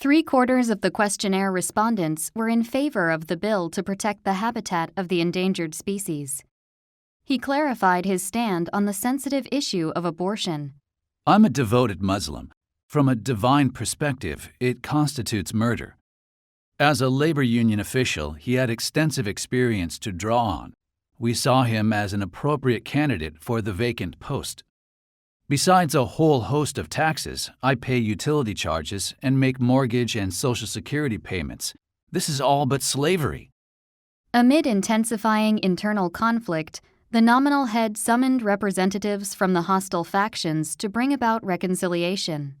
3/4 of the questionnaire respondents were in favor of the bill to protect the habitat of the endangered species. He clarified his stand on the sensitive issue of abortion. I'm a devoted Muslim. From a divine perspective, it constitutes murder. As a labor union official, he had extensive experience to draw on. We saw him as an appropriate candidate for the vacant post. Besides a whole host of taxes, I pay utility charges and make mortgage and Social Security payments. This is all but slavery. Amid intensifying internal conflict, the nominal head summoned representatives from the hostile factions to bring about reconciliation.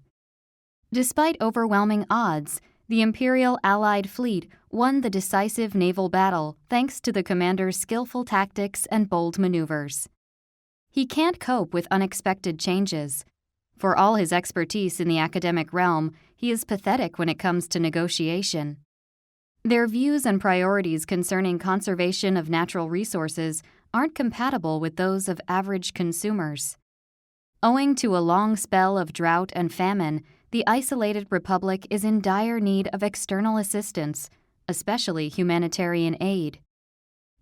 Despite overwhelming odds, the Imperial Allied fleet won the decisive naval battle thanks to the commander's skillful tactics and bold maneuvers. He can't cope with unexpected changes. For all his expertise in the academic realm, he is pathetic when it comes to negotiation. Their views and priorities concerning conservation of natural resources aren't compatible with those of average consumers. Owing to a long spell of drought and famine, the isolated republic is in dire need of external assistance, especially humanitarian aid.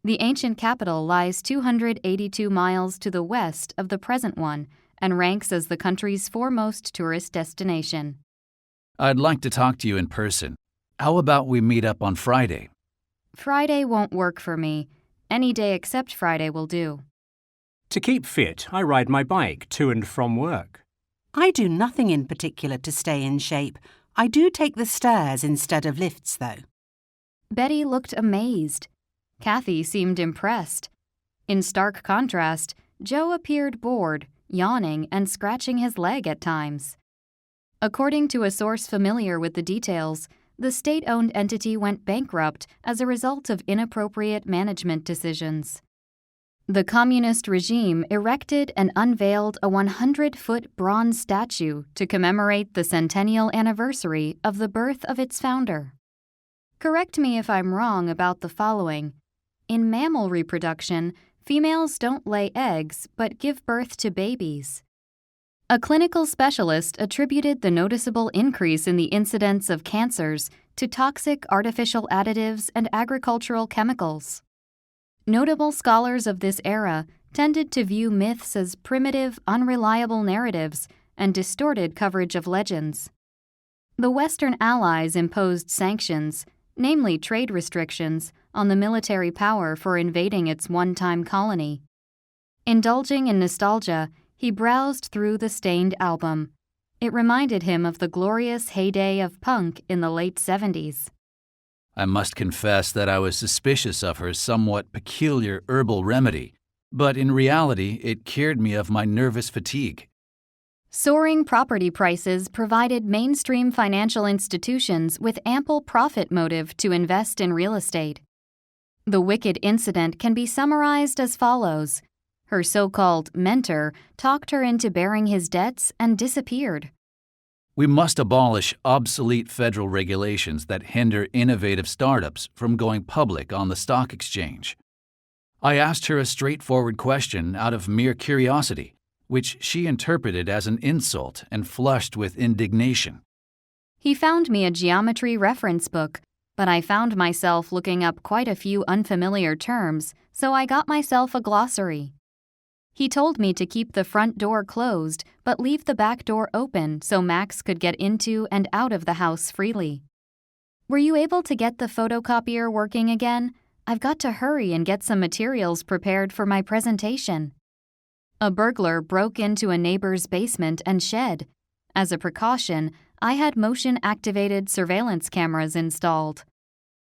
The ancient capital lies 282 miles to the west of the present one and ranks as the country's foremost tourist destination. I'd like to talk to you in person. How about we meet up on Friday? Friday won't work for me. Any day except Friday will do. To keep fit, I ride my bike to and from work. I do nothing in particular to stay in shape. I do take the stairs instead of lifts, though. Betty looked amazed. Kathy seemed impressed. In stark contrast, Joe appeared bored, yawning and scratching his leg at times. According to a source familiar with the details, the state-owned entity went bankrupt as a result of inappropriate management decisions. The communist regime erected and unveiled a 100-foot bronze statue to commemorate the centennial anniversary of the birth of its founder. Correct me if I'm wrong about the following. In mammal reproduction, females don't lay eggs but give birth to babies. A clinical specialist attributed the noticeable increase in the incidence of cancers to toxic artificial additives and agricultural chemicals. Notable scholars of this era tended to view myths as primitive, unreliable narratives and distorted coverage of legends. The Western Allies imposed sanctions, namely trade restrictions, on the military power for invading its one-time colony. Indulging in nostalgia, he browsed through the stained album. It reminded him of the glorious heyday of punk in the late 70s. I must confess that I was suspicious of her somewhat peculiar herbal remedy, but in reality it cured me of my nervous fatigue. Soaring property prices provided mainstream financial institutions with ample profit motive to invest in real estate. The wicked incident can be summarized as follows. Her so-called mentor talked her into bearing his debts and disappeared. We must abolish obsolete federal regulations that hinder innovative startups from going public on the stock exchange. I asked her a straightforward question out of mere curiosity, which she interpreted as an insult and flushed with indignation. He found me a geometry reference book, but I found myself looking up quite a few unfamiliar terms, so I got myself a glossary. He told me to keep the front door closed, but leave the back door open so Max could get into and out of the house freely. Were you able to get the photocopier working again? I've got to hurry and get some materials prepared for my presentation. A burglar broke into a neighbor's basement and shed. As a precaution, I had motion-activated surveillance cameras installed.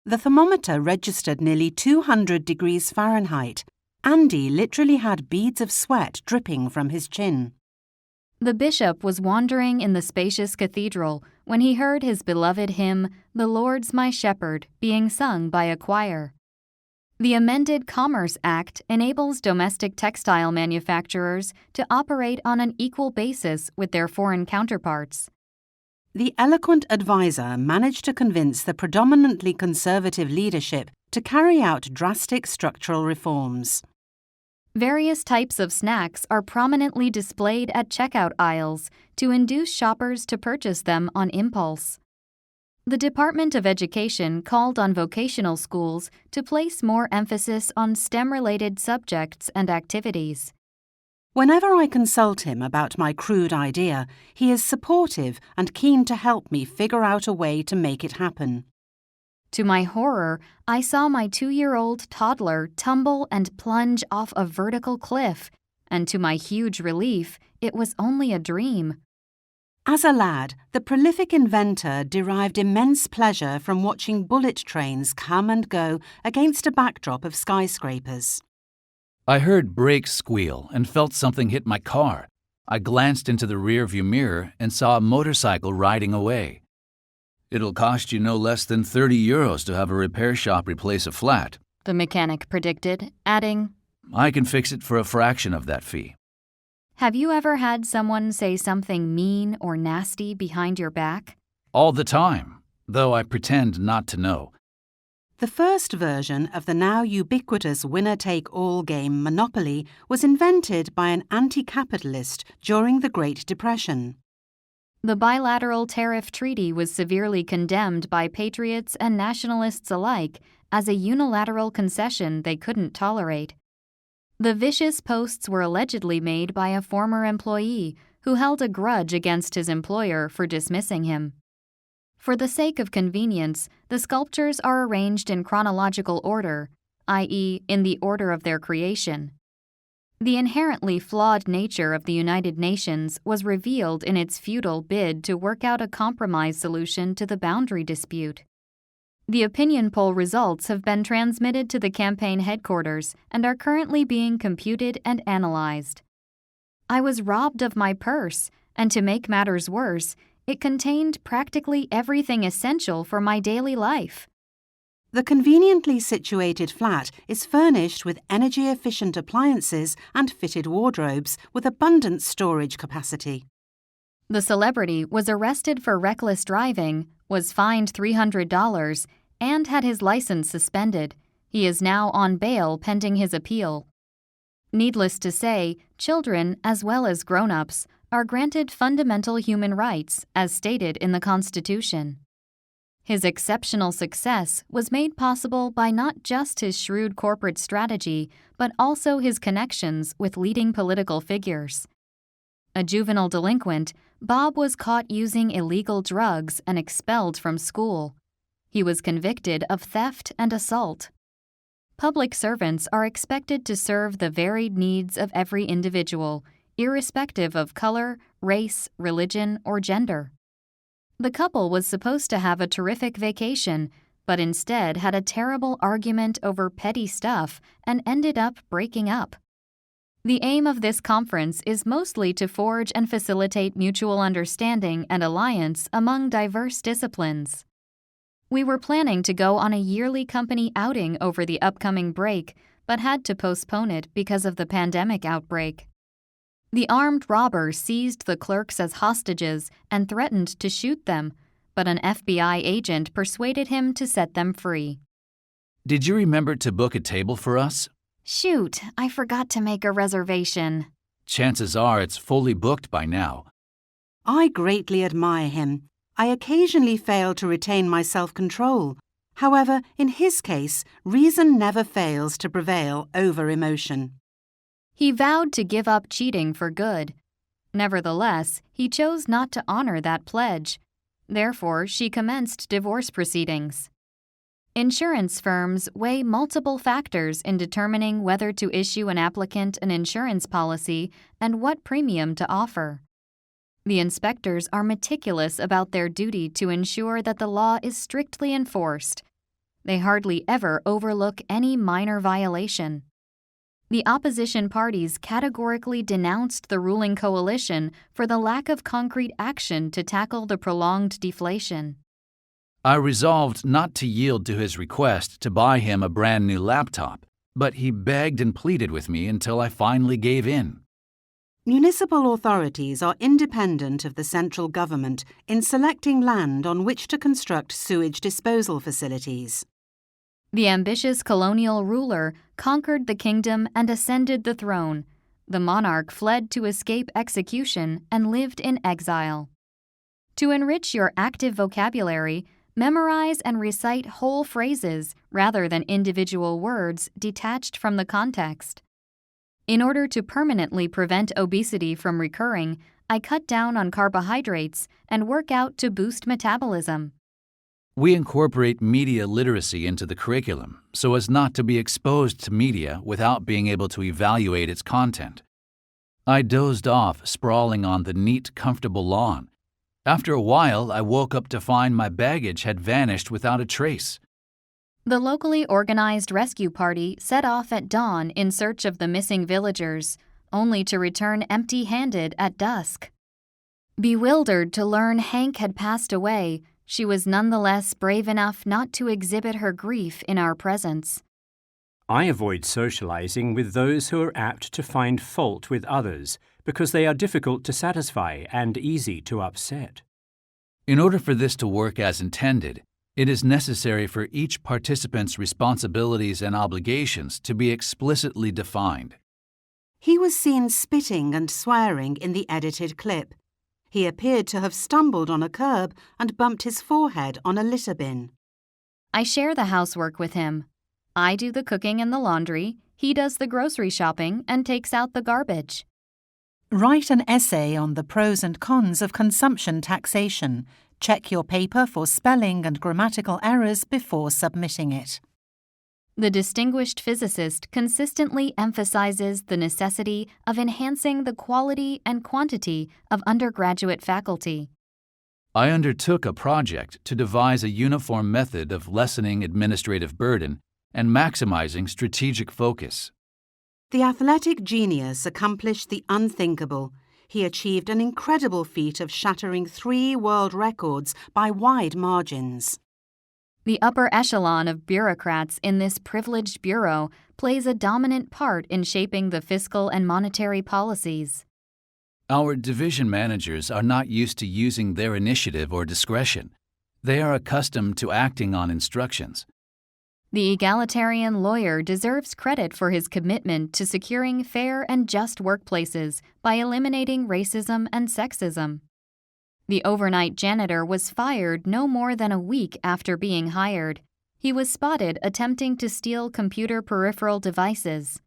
The thermometer registered nearly 200 degrees Fahrenheit. Andy literally had beads of sweat dripping from his chin. The bishop was wandering in the spacious cathedral when he heard his beloved hymn, "The Lord's My Shepherd," being sung by a choir. The amended Commerce Act enables domestic textile manufacturers to operate on an equal basis with their foreign counterparts. The eloquent advisor managed to convince the predominantly conservative leadership to carry out drastic structural reforms. Various types of snacks are prominently displayed at checkout aisles to induce shoppers to purchase them on impulse. The Department of Education called on vocational schools to place more emphasis on STEM-related subjects and activities. Whenever I consult him about my crude idea, he is supportive and keen to help me figure out a way to make it happen. To my horror, I saw my 2-year-old toddler tumble and plunge off a vertical cliff, and to my huge relief, it was only a dream. As a lad, the prolific inventor derived immense pleasure from watching bullet trains come and go against a backdrop of skyscrapers. I heard brakes squeal and felt something hit my car. I glanced into the rearview mirror and saw a motorcycle riding away. It'll cost you no less than €30 to have a repair shop replace a flat, The mechanic predicted, adding, I can fix it for a fraction of that fee. Have you ever had someone say something mean or nasty behind your back? All the time, though I pretend not to know. The first version of the now ubiquitous winner-take-all game Monopoly was invented by an anti-capitalist during the Great Depression. The bilateral tariff treaty was severely condemned by patriots and nationalists alike as a unilateral concession they couldn't tolerate. The vicious posts were allegedly made by a former employee who held a grudge against his employer for dismissing him. For the sake of convenience, the sculptures are arranged in chronological order, i.e., in the order of their creation. The inherently flawed nature of the United Nations was revealed in its futile bid to work out a compromise solution to the boundary dispute. The opinion poll results have been transmitted to the campaign headquarters and are currently being computed and analyzed. I was robbed of my purse, and to make matters worse, it contained practically everything essential for my daily life. The conveniently situated flat is furnished with energy-efficient appliances and fitted wardrobes with abundant storage capacity. The celebrity was arrested for reckless driving, was fined $300, and had his license suspended. He is now on bail pending his appeal. Needless to say, children, as well as grown-ups, are granted fundamental human rights, as stated in the Constitution. His exceptional success was made possible by not just his shrewd corporate strategy, but also his connections with leading political figures. A juvenile delinquent, Bob was caught using illegal drugs and expelled from school. He was convicted of theft and assault. Public servants are expected to serve the varied needs of every individual, irrespective of color, race, religion, or gender. The couple was supposed to have a terrific vacation, but instead had a terrible argument over petty stuff and ended up breaking up. The aim of this conference is mostly to forge and facilitate mutual understanding and alliance among diverse disciplines. We were planning to go on a yearly company outing over the upcoming break, but had to postpone it because of the pandemic outbreak. The armed robber seized the clerks as hostages and threatened to shoot them, but an FBI agent persuaded him to set them free. Did you remember to book a table for us? Shoot, I forgot to make a reservation. Chances are it's fully booked by now. I greatly admire him. I occasionally fail to retain my self-control. However, in his case, reason never fails to prevail over emotion. He vowed to give up cheating for good. Nevertheless, he chose not to honor that pledge. Therefore, she commenced divorce proceedings. Insurance firms weigh multiple factors in determining whether to issue an applicant an insurance policy and what premium to offer. The inspectors are meticulous about their duty to ensure that the law is strictly enforced. They hardly ever overlook any minor violation. The opposition parties categorically denounced the ruling coalition for the lack of concrete action to tackle the prolonged deflation. I resolved not to yield to his request to buy him a brand new laptop, but he begged and pleaded with me until I finally gave in. Municipal authorities are independent of the central government in selecting land on which to construct sewage disposal facilities. The ambitious colonial ruler conquered the kingdom and ascended the throne. The monarch fled to escape execution and lived in exile. To enrich your active vocabulary, Memorize and recite whole phrases rather than individual words detached from the context. In order to permanently prevent obesity from recurring, I cut down on carbohydrates and work out to boost metabolism. We incorporate media literacy into the curriculum so as not to be exposed to media without being able to evaluate its content. I dozed off sprawling on the neat, comfortable lawn. After a while, I woke up to find my baggage had vanished without a trace. The locally organized rescue party set off at dawn in search of the missing villagers, only to return empty-handed at dusk. Bewildered to learn Hank had passed away, she was nonetheless brave enough not to exhibit her grief in our presence. I avoid socializing with those who are apt to find fault with others because they are difficult to satisfy and easy to upset. In order for this to work as intended, it is necessary for each participant's responsibilities and obligations to be explicitly defined. He was seen spitting and swearing in the edited clip. He appeared to have stumbled on a curb and bumped his forehead on a litter bin. I share the housework with him. I do the cooking and the laundry, he does the grocery shopping and takes out the garbage. Write an essay on the pros and cons of consumption taxation. Check your paper for spelling and grammatical errors before submitting it. The distinguished physicist consistently emphasizes the necessity of enhancing the quality and quantity of undergraduate faculty. I undertook a project to devise a uniform method of lessening administrative burden and maximizing strategic focus. The athletic genius accomplished the unthinkable. He achieved an incredible feat of shattering 3 world records by wide margins. The upper echelon of bureaucrats in this privileged bureau plays a dominant part in shaping the fiscal and monetary policies. Our division managers are not used to using their initiative or discretion. They are accustomed to acting on instructions. The egalitarian lawyer deserves credit for his commitment to securing fair and just workplaces by eliminating racism and sexism. The overnight janitor was fired no more than a week after being hired. He was spotted attempting to steal computer peripheral devices.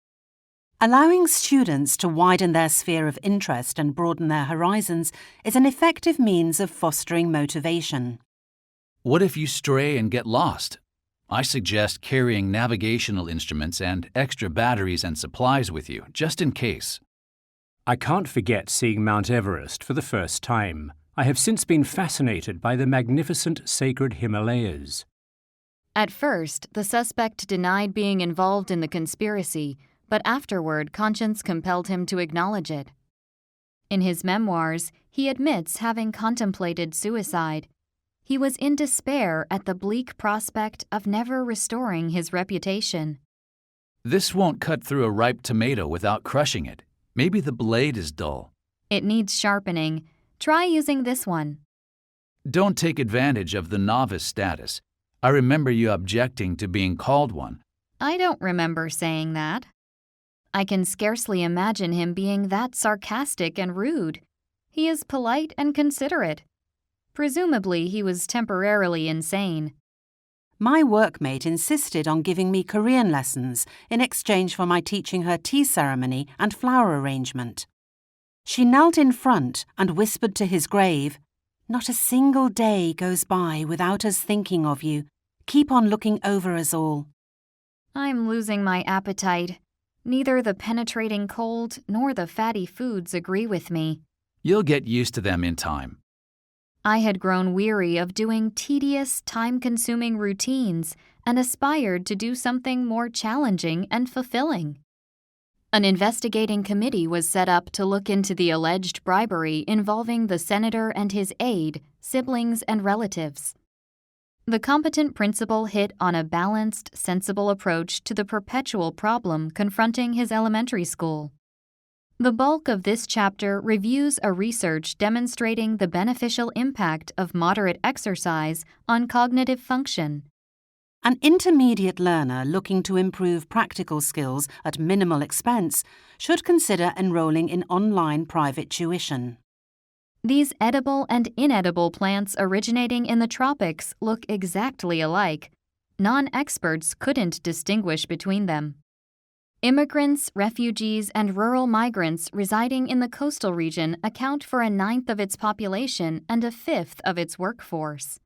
Allowing students to widen their sphere of interest and broaden their horizons is an effective means of fostering motivation. What if you stray and get lost? I suggest carrying navigational instruments and extra batteries and supplies with you, just in case. I can't forget seeing Mount Everest for the first time. I have since been fascinated by the magnificent sacred Himalayas. At first, the suspect denied being involved in the conspiracy, but afterward conscience compelled him to acknowledge it. In his memoirs, he admits having contemplated suicide. He was in despair at the bleak prospect of never restoring his reputation. This won't cut through a ripe tomato without crushing it. Maybe the blade is dull. It needs sharpening. Try using this one. Don't take advantage of the novice status. I remember you objecting to being called one. I don't remember saying that. I can scarcely imagine him being that sarcastic and rude. He is polite and considerate. Presumably, he was temporarily insane. My workmate insisted on giving me Korean lessons in exchange for my teaching her tea ceremony and flower arrangement. She knelt in front and whispered to his grave, "Not a single day goes by without us thinking of you. Keep on looking over us all." I'm losing my appetite. Neither the penetrating cold nor the fatty foods agree with me. You'll get used to them in time. I had grown weary of doing tedious, time-consuming routines and aspired to do something more challenging and fulfilling. An investigating committee was set up to look into the alleged bribery involving the senator and his aide, siblings, and relatives. The competent principal hit on a balanced, sensible approach to the perpetual problem confronting his elementary school. The bulk of this chapter reviews a research demonstrating the beneficial impact of moderate exercise on cognitive function. An intermediate learner looking to improve practical skills at minimal expense should consider enrolling in online private tuition. These edible and inedible plants originating in the tropics look exactly alike. Non-experts couldn't distinguish between them. Immigrants, refugees, and rural migrants residing in the coastal region account for 1/9 of its population and 1/5 of its workforce.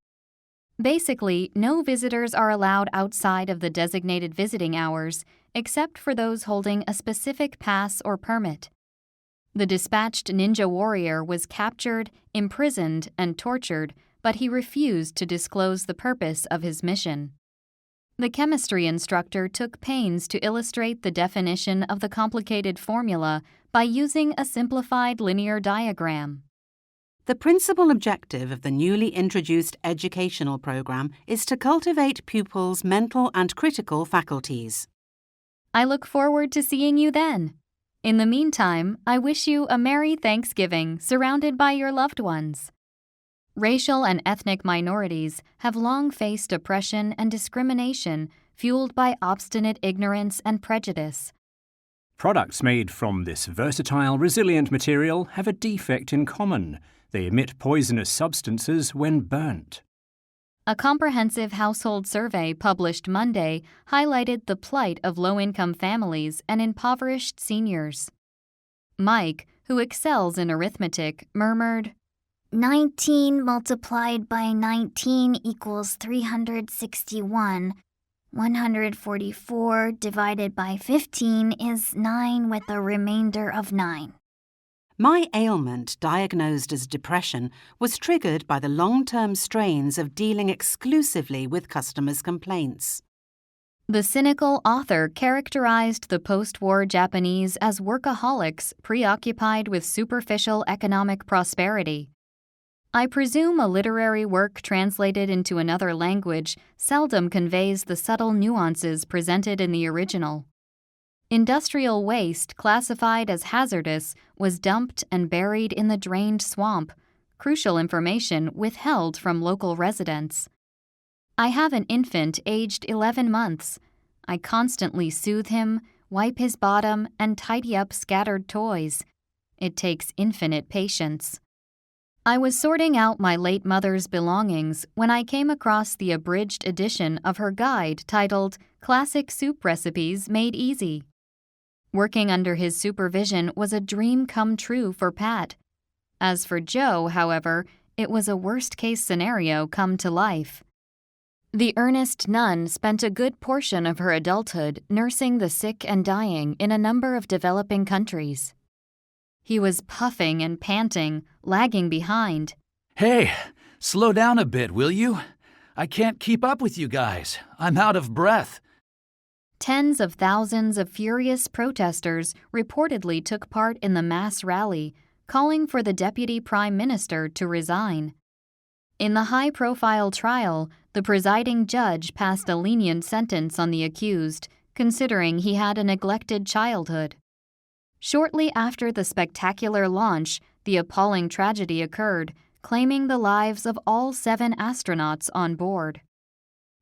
Basically, no visitors are allowed outside of the designated visiting hours, except for those holding a specific pass or permit. The dispatched ninja warrior was captured, imprisoned, and tortured, but he refused to disclose the purpose of his mission. The chemistry instructor took pains to illustrate the definition of the complicated formula by using a simplified linear diagram. The principal objective of the newly introduced educational program is to cultivate pupils' mental and critical faculties. I look forward to seeing you then. In the meantime, I wish you a Merry Thanksgiving surrounded by your loved ones. Racial and ethnic minorities have long faced oppression and discrimination fueled by obstinate ignorance and prejudice. Products made from this versatile, resilient material have a defect in common. They emit poisonous substances when burnt. A comprehensive household survey published Monday highlighted the plight of low-income families and impoverished seniors. Mike, who excels in arithmetic, murmured, 19 multiplied by 19 equals 361. 144 divided by 15 is 9 with a remainder of 9. My ailment, diagnosed as depression, was triggered by the long-term strains of dealing exclusively with customers' complaints. The cynical author characterized the post-war Japanese as workaholics preoccupied with superficial economic prosperity. I presume a literary work translated into another language seldom conveys the subtle nuances presented in the original. Industrial waste classified as hazardous was dumped and buried in the drained swamp, crucial information withheld from local residents. I have an infant aged 11 months. I constantly soothe him, wipe his bottom, and tidy up scattered toys. It takes infinite patience. I was sorting out my late mother's belongings when I came across the abridged edition of her guide titled Classic Soup Recipes Made Easy. Working under his supervision was a dream come true for Pat. As for Joe, however, it was a worst-case scenario come to life. The earnest nun spent a good portion of her adulthood nursing the sick and dying in a number of developing countries. He was puffing and panting, lagging behind. Hey, slow down a bit, will you? I can't keep up with you guys. I'm out of breath. Tens of thousands of furious protesters reportedly took part in the mass rally, calling for the deputy prime minister to resign. In the high-profile trial, the presiding judge passed a lenient sentence on the accused, considering he had a neglected childhood. Shortly after the spectacular launch, the appalling tragedy occurred, claiming the lives of all 7 astronauts on board.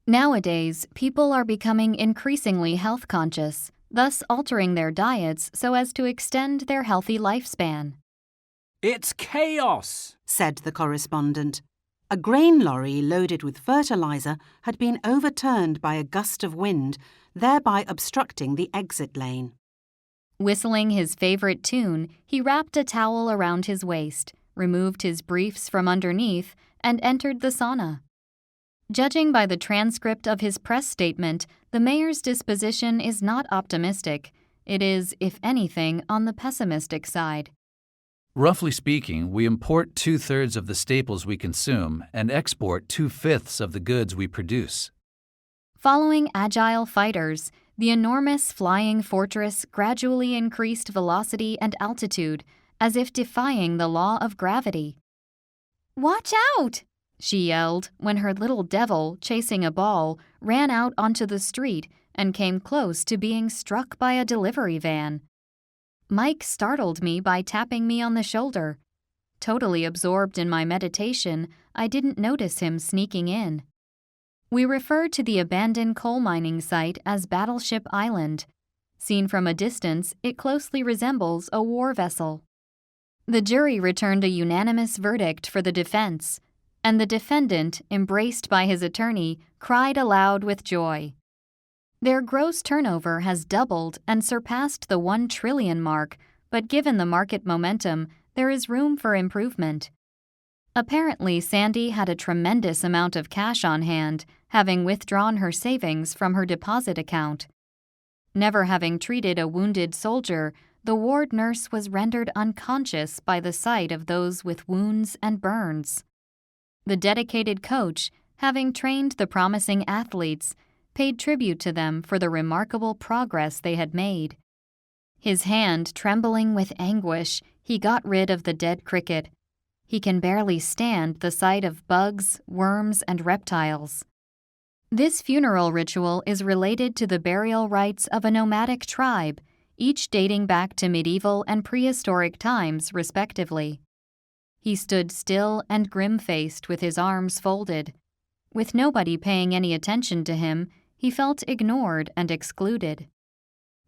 Nowadays, people are becoming increasingly health conscious, thus altering their diets so as to extend their healthy lifespan. It's chaos, said the correspondent. A grain lorry loaded with fertilizer had been overturned by a gust of wind, thereby obstructing the exit lane. Whistling his favorite tune, he wrapped a towel around his waist, removed his briefs from underneath, and entered the sauna. Judging by the transcript of his press statement, the mayor's disposition is not optimistic. It is, if anything, on the pessimistic side. Roughly speaking, we import 2/3 of the staples we consume and export 2/5 of the goods we produce. Following agile fighters, the enormous flying fortress gradually increased velocity and altitude, as if defying the law of gravity. "Watch out!" she yelled when her little devil, chasing a ball, ran out onto the street and came close to being struck by a delivery van. Mike startled me by tapping me on the shoulder. Totally absorbed in my meditation, I didn't notice him sneaking in. We refer to the abandoned coal mining site as Battleship Island. Seen from a distance, it closely resembles a war vessel. The jury returned a unanimous verdict for the defense, and the defendant, embraced by his attorney, cried aloud with joy. Their gross turnover has doubled and surpassed the 1 trillion mark, but given the market momentum, there is room for improvement. Apparently, Sandy had a tremendous amount of cash on hand, having withdrawn her savings from her deposit account. Never having treated a wounded soldier, the ward nurse was rendered unconscious by the sight of those with wounds and burns. The dedicated coach, having trained the promising athletes, paid tribute to them for the remarkable progress they had made. His hand trembling with anguish, he got rid of the dead cricket. He can barely stand the sight of bugs, worms, and reptiles. This funeral ritual is related to the burial rites of a nomadic tribe, each dating back to medieval and prehistoric times, respectively. He stood still and grim-faced with his arms folded. With nobody paying any attention to him, he felt ignored and excluded.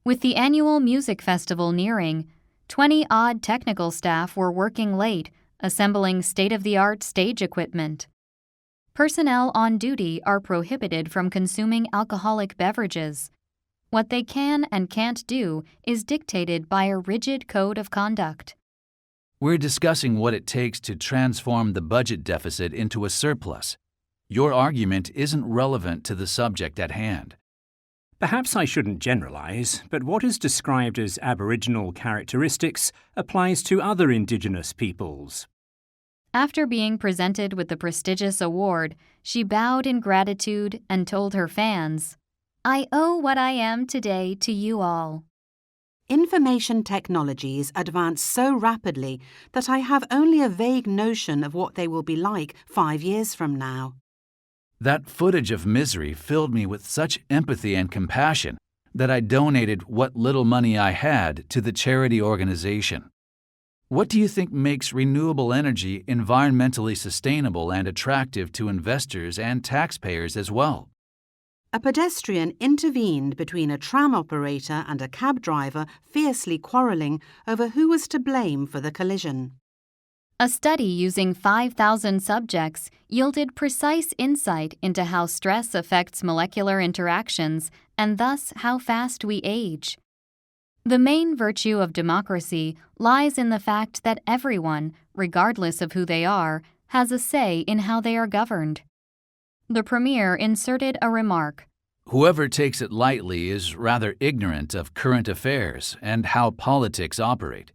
With the annual music festival nearing, 20-odd technical staff were working late, assembling state-of-the-art stage equipment. Personnel on duty are prohibited from consuming alcoholic beverages. What they can and can't do is dictated by a rigid code of conduct. We're discussing what it takes to transform the budget deficit into a surplus. Your argument isn't relevant to the subject at hand. Perhaps I shouldn't generalize, but what is described as Aboriginal characteristics applies to other Indigenous peoples. After being presented with the prestigious award, she bowed in gratitude and told her fans, "I owe what I am today to you all." Information technologies advance so rapidly that I have only a vague notion of what they will be like 5 years from now. That footage of misery filled me with such empathy and compassion that I donated what little money I had to the charity organization. What do you think makes renewable energy environmentally sustainable and attractive to investors and taxpayers as well? A pedestrian intervened between a tram operator and a cab driver fiercely quarrelling over who was to blame for the collision. A study using 5,000 subjects yielded precise insight into how stress affects molecular interactions and thus how fast we age. The main virtue of democracy lies in the fact that everyone, regardless of who they are, has a say in how they are governed. The premier inserted a remark. Whoever takes it lightly is rather ignorant of current affairs and how politics operate.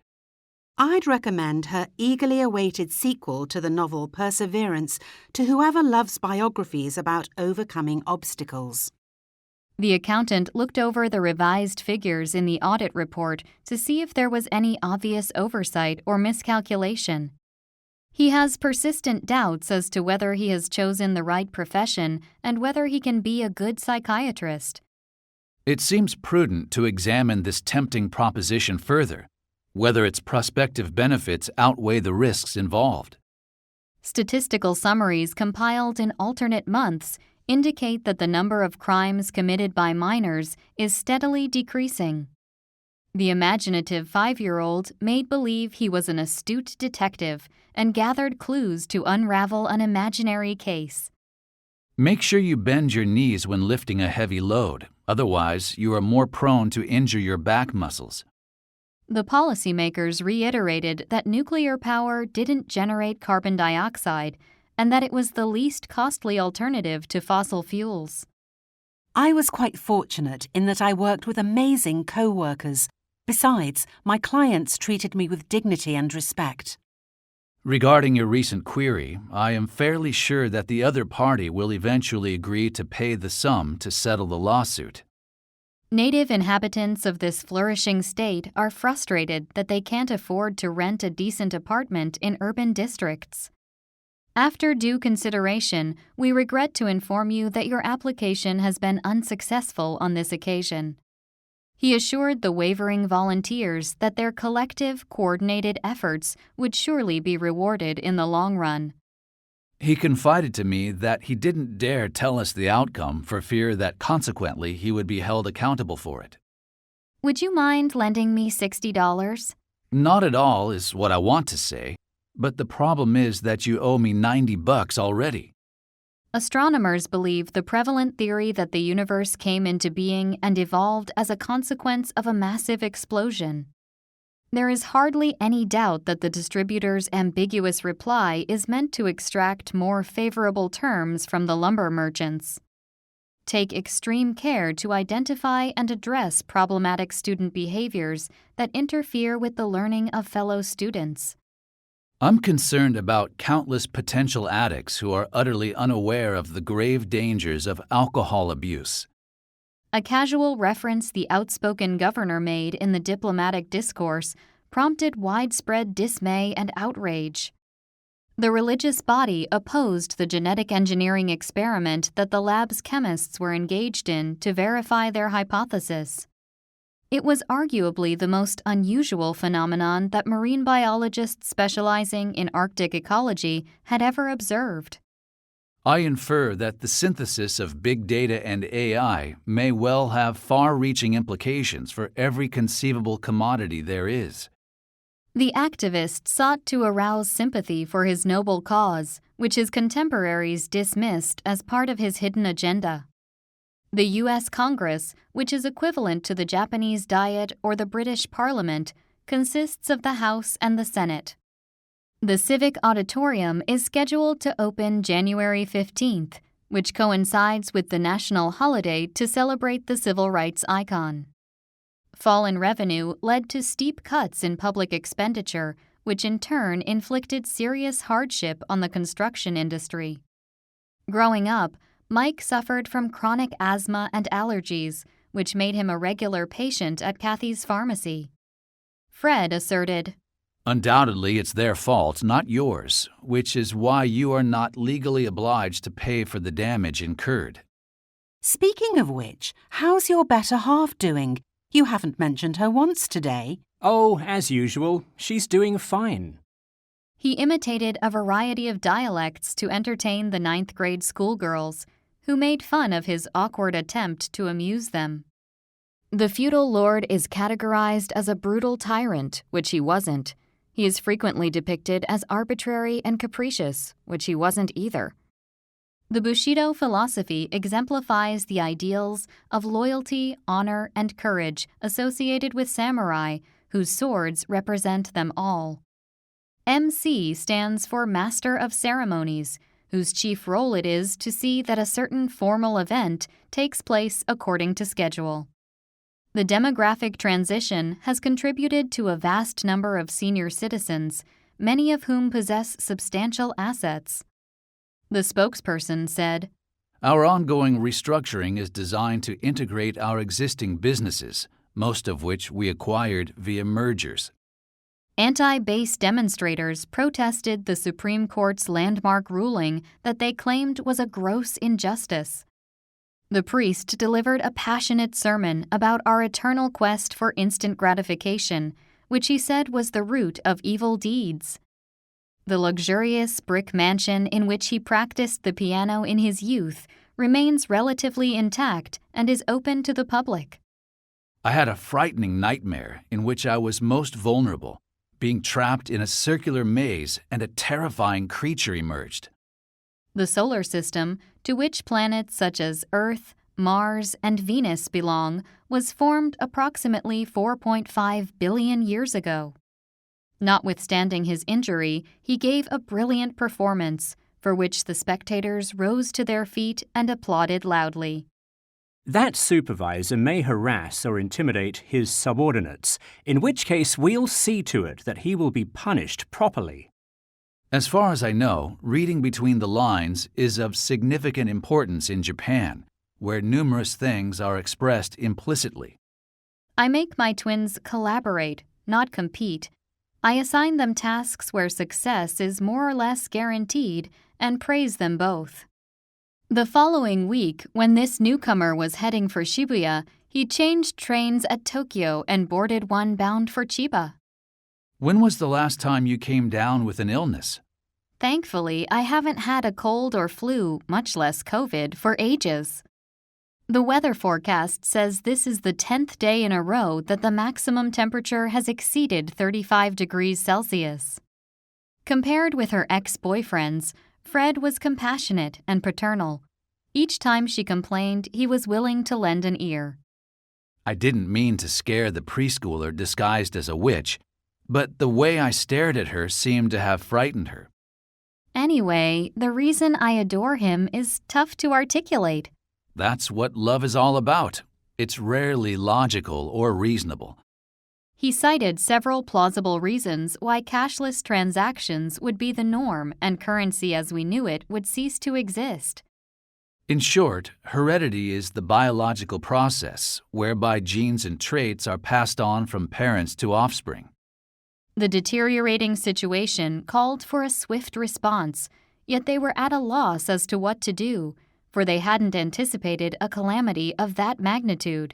I'd recommend her eagerly awaited sequel to the novel Perseverance to whoever loves biographies about overcoming obstacles. The accountant looked over the revised figures in the audit report to see if there was any obvious oversight or miscalculation. He has persistent doubts as to whether he has chosen the right profession and whether he can be a good psychiatrist. It seems prudent to examine this tempting proposition further, whether its prospective benefits outweigh the risks involved. Statistical summaries compiled in alternate months indicate that the number of crimes committed by minors is steadily decreasing. The imaginative 5-year-old made believe he was an astute detective and gathered clues to unravel an imaginary case. Make sure you bend your knees when lifting a heavy load, otherwise you are more prone to injure your back muscles. The policymakers reiterated that nuclear power didn't generate carbon dioxide and that it was the least costly alternative to fossil fuels. I was quite fortunate in that I worked with amazing co-workers. Besides, my clients treated me with dignity and respect. Regarding your recent query, I am fairly sure that the other party will eventually agree to pay the sum to settle the lawsuit. Native inhabitants of this flourishing state are frustrated that they can't afford to rent a decent apartment in urban districts. After due consideration, we regret to inform you that your application has been unsuccessful on this occasion. He assured the wavering volunteers that their collective, coordinated efforts would surely be rewarded in the long run. He confided to me that he didn't dare tell us the outcome for fear that consequently he would be held accountable for it. Would you mind lending me $60? Not at all is what I want to say, but the problem is that you owe me $90 already. Astronomers believe the prevalent theory that the universe came into being and evolved as a consequence of a massive explosion. There is hardly any doubt that the distributor's ambiguous reply is meant to extract more favorable terms from the lumber merchants. Take extreme care to identify and address problematic student behaviors that interfere with the learning of fellow students. I'm concerned about countless potential addicts who are utterly unaware of the grave dangers of alcohol abuse. A casual reference the outspoken governor made in the diplomatic discourse prompted widespread dismay and outrage. The religious body opposed the genetic engineering experiment that the lab's chemists were engaged in to verify their hypothesis. It was arguably the most unusual phenomenon that marine biologists specializing in Arctic ecology had ever observed. I infer that the synthesis of big data and AI may well have far-reaching implications for every conceivable commodity there is. The activist sought to arouse sympathy for his noble cause, which his contemporaries dismissed as part of his hidden agenda. The U.S. Congress, which is equivalent to the Japanese Diet or the British Parliament, consists of the House and the Senate. The Civic Auditorium is scheduled to open January 15th, which coincides with the national holiday to celebrate the civil rights icon. Fall in revenue led to steep cuts in public expenditure, which in turn inflicted serious hardship on the construction industry. Growing up, Mike suffered from chronic asthma and allergies, which made him a regular patient at Kathy's pharmacy. Fred asserted, Undoubtedly, it's their fault, not yours, which is why you are not legally obliged to pay for the damage incurred. Speaking of which, how's your better half doing? You haven't mentioned her once today. Oh, as usual, she's doing fine. He imitated a variety of dialects to entertain the ninth-grade schoolgirls, who made fun of his awkward attempt to amuse them. The feudal lord is categorized as a brutal tyrant, which he wasn't. He is frequently depicted as arbitrary and capricious, which he wasn't either. The Bushido philosophy exemplifies the ideals of loyalty, honor, and courage associated with samurai, whose swords represent them all. MC stands for Master of Ceremonies, whose chief role it is to see that a certain formal event takes place according to schedule. The demographic transition has contributed to a vast number of senior citizens, many of whom possess substantial assets. The spokesperson said, Our ongoing restructuring is designed to integrate our existing businesses, most of which we acquired via mergers. Anti-base demonstrators protested the Supreme Court's landmark ruling that they claimed was a gross injustice. The priest delivered a passionate sermon about our eternal quest for instant gratification, which he said was the root of evil deeds. The luxurious brick mansion in which he practiced the piano in his youth remains relatively intact and is open to the public. I had a frightening nightmare in which I was most vulnerable, being trapped in a circular maze and a terrifying creature emerged. The solar system, to which planets such as Earth, Mars, and Venus belong, was formed approximately 4.5 billion years ago. Notwithstanding his injury, he gave a brilliant performance, for which the spectators rose to their feet and applauded loudly. That supervisor may harass or intimidate his subordinates, in which case we'll see to it that he will be punished properly. As far as I know, reading between the lines is of significant importance in Japan, where numerous things are expressed implicitly. I make my twins collaborate, not compete. I assign them tasks where success is more or less guaranteed and praise them both. The following week, when this newcomer was heading for Shibuya, he changed trains at Tokyo and boarded one bound for Chiba. When was the last time you came down with an illness? Thankfully, I haven't had a cold or flu, much less COVID, for ages. The weather forecast says this is the 10th day in a row that the maximum temperature has exceeded 35 degrees Celsius. Compared with her ex-boyfriends, Fred was compassionate and paternal. Each time she complained, he was willing to lend an ear. I didn't mean to scare the preschooler disguised as a witch, but the way I stared at her seemed to have frightened her. Anyway, the reason I adore him is tough to articulate. That's what love is all about. It's rarely logical or reasonable. He cited several plausible reasons why cashless transactions would be the norm and currency as we knew it would cease to exist. In short, heredity is the biological process whereby genes and traits are passed on from parents to offspring. The deteriorating situation called for a swift response, yet they were at a loss as to what to do, for they hadn't anticipated a calamity of that magnitude.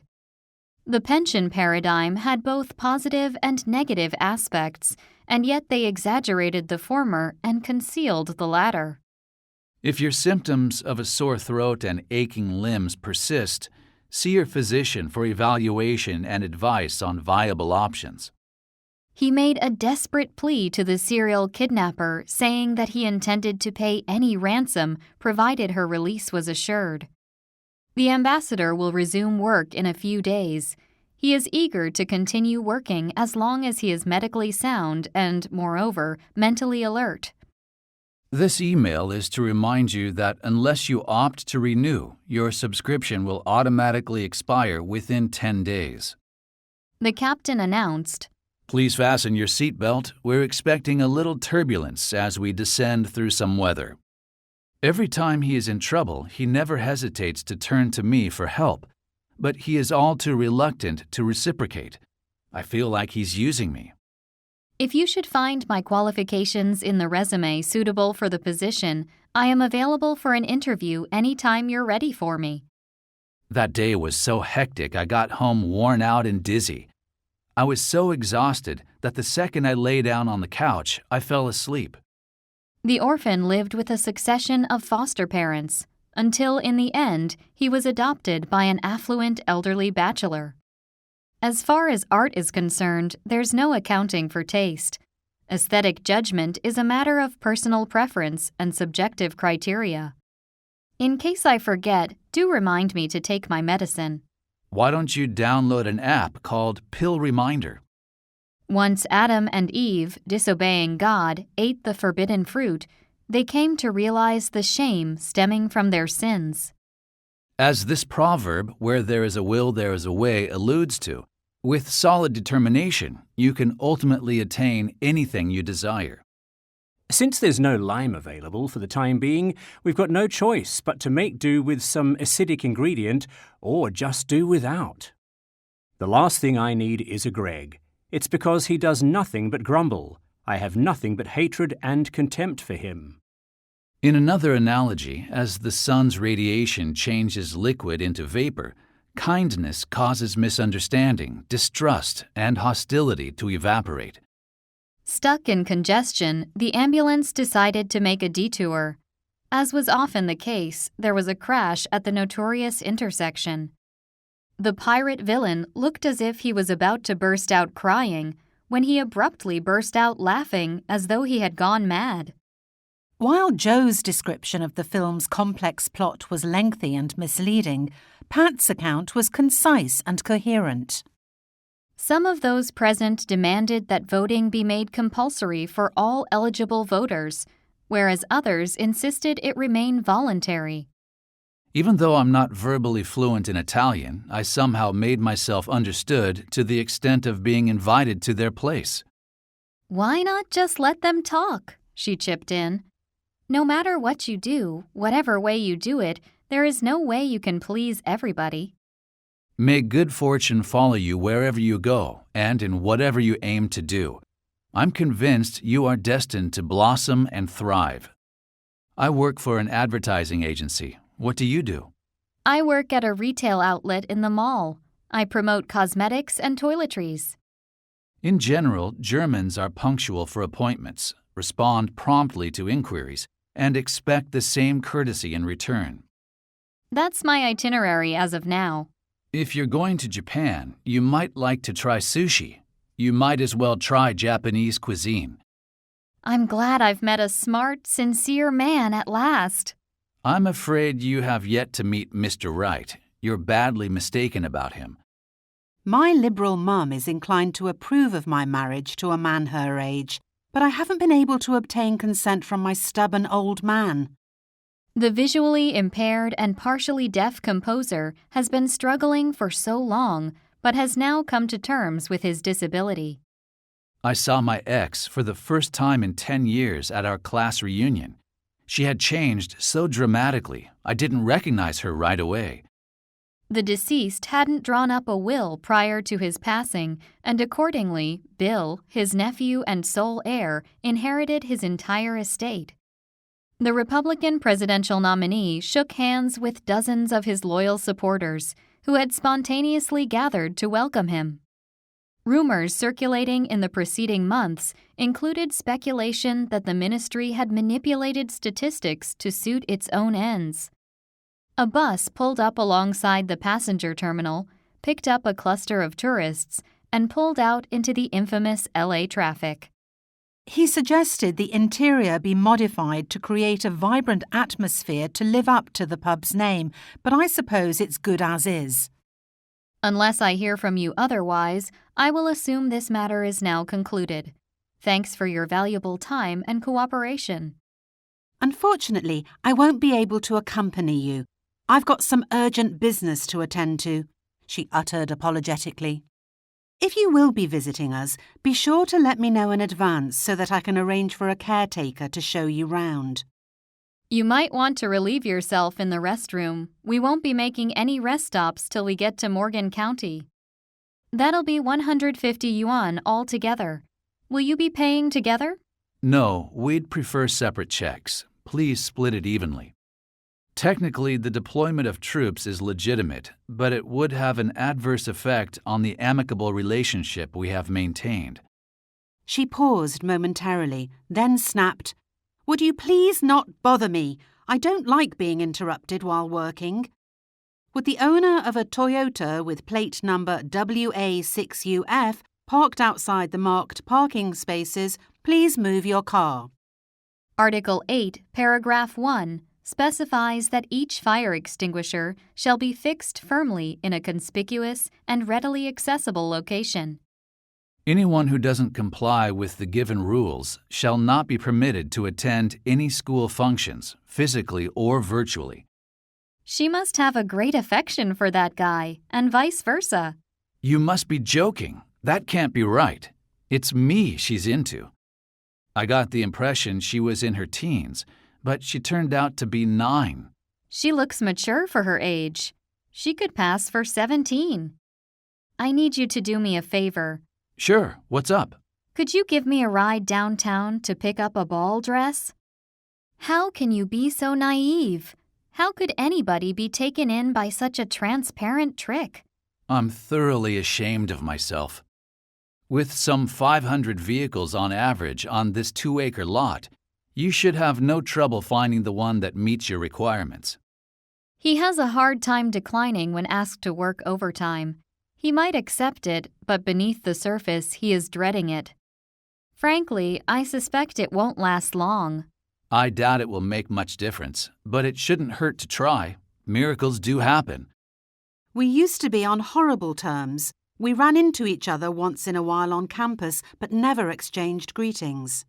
The pension paradigm had both positive and negative aspects, and yet they exaggerated the former and concealed the latter. If your symptoms of a sore throat and aching limbs persist, see your physician for evaluation and advice on viable options. He made a desperate plea to the serial kidnapper, saying that he intended to pay any ransom provided her release was assured. The ambassador will resume work in a few days. He is eager to continue working as long as he is medically sound and, moreover, mentally alert. This email is to remind you that unless you opt to renew, your subscription will automatically expire within 10 days. The captain announced, Please fasten your seatbelt. We're expecting a little turbulence as we descend through some weather. Every time he is in trouble, he never hesitates to turn to me for help, but he is all too reluctant to reciprocate. I feel like he's using me. If you should find my qualifications in the resume suitable for the position, I am available for an interview anytime you're ready for me. That day was so hectic I got home worn out and dizzy. I was so exhausted that the second I lay down on the couch, I fell asleep. The orphan lived with a succession of foster parents, until in the end he was adopted by an affluent elderly bachelor. As far as art is concerned, there's no accounting for taste. Aesthetic judgment is a matter of personal preference and subjective criteria. In case I forget, do remind me to take my medicine. Why don't you download an app called Pill Reminder? Once Adam and Eve, disobeying God, ate the forbidden fruit, they came to realize the shame stemming from their sins. As this proverb, where there is a will, there is a way, alludes to, with solid determination, you can ultimately attain anything you desire. Since there's no lime available for the time being, we've got no choice but to make do with some acidic ingredient or just do without. The last thing I need is a Greg. It's because he does nothing but grumble. I have nothing but hatred and contempt for him. In another analogy, as the sun's radiation changes liquid into vapor, kindness causes misunderstanding, distrust, and hostility to evaporate. Stuck in congestion, the ambulance decided to make a detour. As was often the case, there was a crash at the notorious intersection. The pirate villain looked as if he was about to burst out crying, when he abruptly burst out laughing as though he had gone mad. While Joe's description of the film's complex plot was lengthy and misleading, Pat's account was concise and coherent. Some of those present demanded that voting be made compulsory for all eligible voters, whereas others insisted it remain voluntary. Even though I'm not verbally fluent in Italian, I somehow made myself understood to the extent of being invited to their place. Why not just let them talk? She chipped in. No matter what you do, whatever way you do it, there is no way you can please everybody. May good fortune follow you wherever you go and in whatever you aim to do. I'm convinced you are destined to blossom and thrive. I work for an advertising agency. What do you do? I work at a retail outlet in the mall. I promote cosmetics and toiletries. In general, Germans are punctual for appointments, respond promptly to inquiries, and expect the same courtesy in return. That's my itinerary as of now. If you're going to Japan, you might like to try sushi. You might as well try Japanese cuisine. I'm glad I've met a smart, sincere man at last. I'm afraid you have yet to meet Mr. Right. You're badly mistaken about him. My liberal mum is inclined to approve of my marriage to a man her age, but I haven't been able to obtain consent from my stubborn old man. The visually impaired and partially deaf composer has been struggling for so long, but has now come to terms with his disability. I saw my ex for the first time in 10 years at our class reunion. She had changed so dramatically, I didn't recognize her right away. The deceased hadn't drawn up a will prior to his passing, and accordingly, Bill, his nephew and sole heir, inherited his entire estate. The Republican presidential nominee shook hands with dozens of his loyal supporters, who had spontaneously gathered to welcome him. Rumors circulating in the preceding months included speculation that the ministry had manipulated statistics to suit its own ends. A bus pulled up alongside the passenger terminal, picked up a cluster of tourists, and pulled out into the infamous LA traffic. He suggested the interior be modified to create a vibrant atmosphere to live up to the pub's name, but I suppose it's good as is. Unless I hear from you otherwise, I will assume this matter is now concluded. Thanks for your valuable time and cooperation. Unfortunately, I won't be able to accompany you. I've got some urgent business to attend to, she uttered apologetically. If you will be visiting us, be sure to let me know in advance so that I can arrange for a caretaker to show you round. You might want to relieve yourself in the restroom. We won't be making any rest stops till we get to Morgan County. That'll be 150 yuan altogether. Will you be paying together? No, we'd prefer separate checks. Please split it evenly. Technically, the deployment of troops is legitimate, but it would have an adverse effect on the amicable relationship we have maintained. She paused momentarily, then snapped, "Would you please not bother me? I don't like being interrupted while working." Would the owner of a Toyota with plate number WA6UF parked outside the marked parking spaces please move your car? Article 8, Paragraph 1 specifies that each fire extinguisher shall be fixed firmly in a conspicuous and readily accessible location. Anyone who doesn't comply with the given rules shall not be permitted to attend any school functions, physically or virtually. She must have a great affection for that guy, and vice versa. You must be joking. That can't be right. It's me she's into. I got the impression she was in her teens, but she turned out to be 9. She looks mature for her age. She could pass for 17. I need you to do me a favor. Sure, what's up? Could you give me a ride downtown to pick up a ball dress? How can you be so naive? How could anybody be taken in by such a transparent trick? I'm thoroughly ashamed of myself. With some 500 vehicles on average on this 2-acre lot, you should have no trouble finding the one that meets your requirements. He has a hard time declining when asked to work overtime. He might accept it, but beneath the surface he is dreading it. Frankly, I suspect it won't last long. I doubt it will make much difference, but it shouldn't hurt to try. Miracles do happen. We used to be on horrible terms. We ran into each other once in a while on campus, but never exchanged greetings.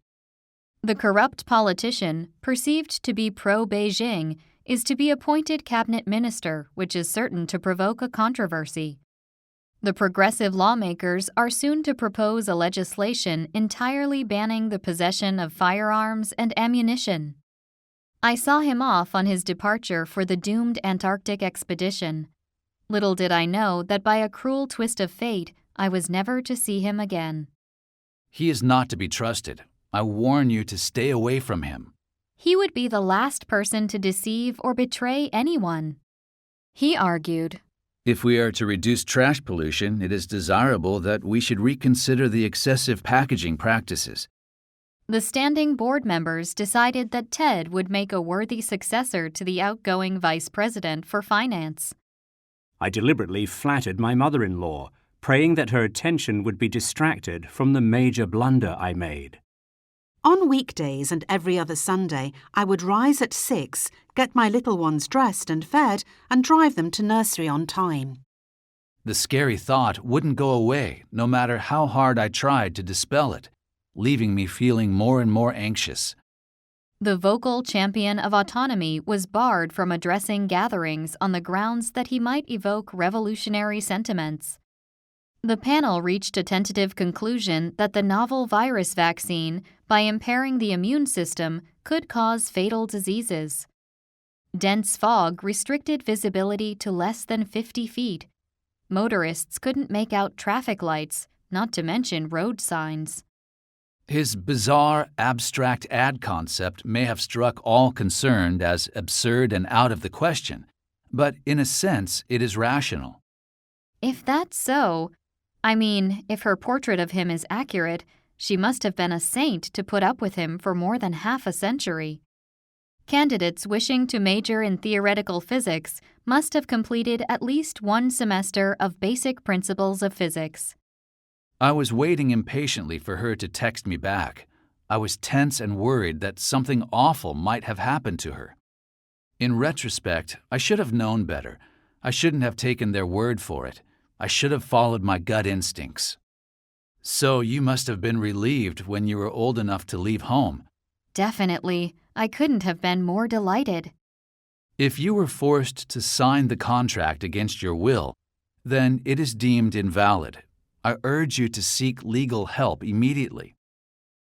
The corrupt politician, perceived to be pro-Beijing, is to be appointed cabinet minister, which is certain to provoke a controversy. The progressive lawmakers are soon to propose a legislation entirely banning the possession of firearms and ammunition. I saw him off on his departure for the doomed Antarctic expedition. Little did I know that by a cruel twist of fate, I was never to see him again. He is not to be trusted. I warn you to stay away from him. He would be the last person to deceive or betray anyone. He argued, If we are to reduce trash pollution, it is desirable that we should reconsider the excessive packaging practices. The standing board members decided that Ted would make a worthy successor to the outgoing vice president for finance. I deliberately flattered my mother-in-law, praying that her attention would be distracted from the major blunder I made. On weekdays and every other Sunday, I would rise at 6, get my little ones dressed and fed, and drive them to nursery on time. The scary thought wouldn't go away, no matter how hard I tried to dispel it, leaving me feeling more and more anxious. The vocal champion of autonomy was barred from addressing gatherings on the grounds that he might evoke revolutionary sentiments. The panel reached a tentative conclusion that the novel virus vaccine, by impairing the immune system, could cause fatal diseases. Dense fog restricted visibility to less than 50 feet. Motorists couldn't make out traffic lights, not to mention road signs. His bizarre, abstract ad concept may have struck all concerned as absurd and out of the question, but in a sense it is rational. If that's so, if her portrait of him is accurate, she must have been a saint to put up with him for more than half a century. Candidates wishing to major in theoretical physics must have completed at least one semester of basic principles of physics. I was waiting impatiently for her to text me back. I was tense and worried that something awful might have happened to her. In retrospect, I should have known better. I shouldn't have taken their word for it. I should have followed my gut instincts. So you must have been relieved when you were old enough to leave home. Definitely. I couldn't have been more delighted. If you were forced to sign the contract against your will, then it is deemed invalid. I urge you to seek legal help immediately.